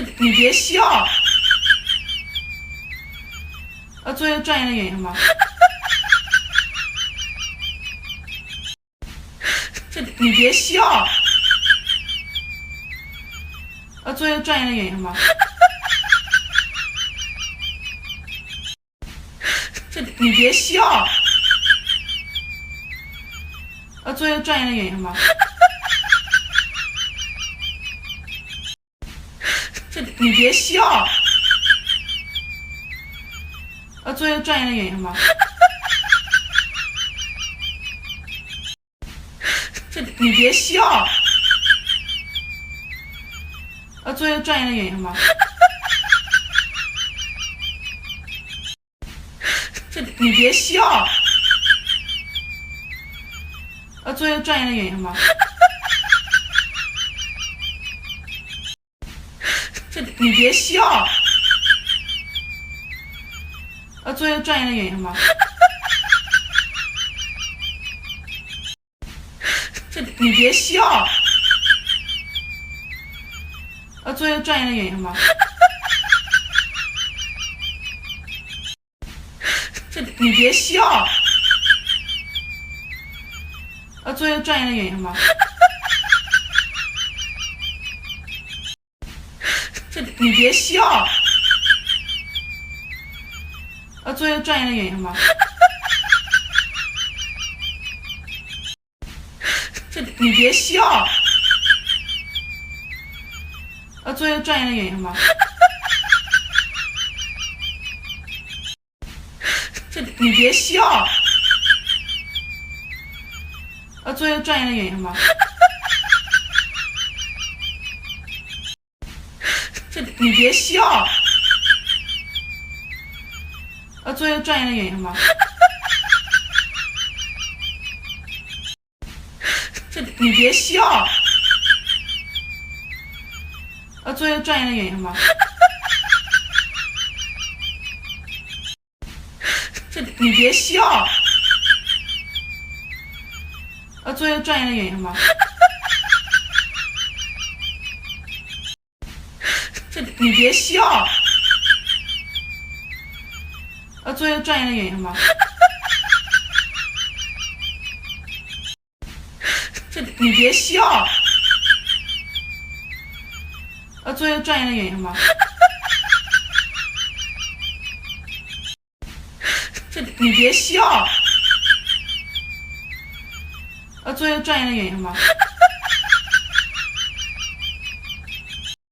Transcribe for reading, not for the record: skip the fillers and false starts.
你别笑，做一个专业的演员吗？你别笑，做一个专业的演员吗？你别笑，做一个专业的演员吗？你别笑，做一个专业的演员吗？你别笑，做一个专业的演员吗？你别笑，做一个专业的演员吗？你别笑，做一个专业的演员吗？你别笑，做一个专业的演员吗？你别笑，做一个专业的演员吗？你别笑，做一个专业的演员吗？你别笑，做一个专业的演员吗？你别笑，做一个专业的演员吗？你别笑，做一个专业的演员吗？你别笑，做一个专业的演员吗？你别笑，做一个专业的演员吗？你别笑，做一个专业的演员吗？你别笑，做一个专业的演员吗？你别笑，做一个专业的演员吗？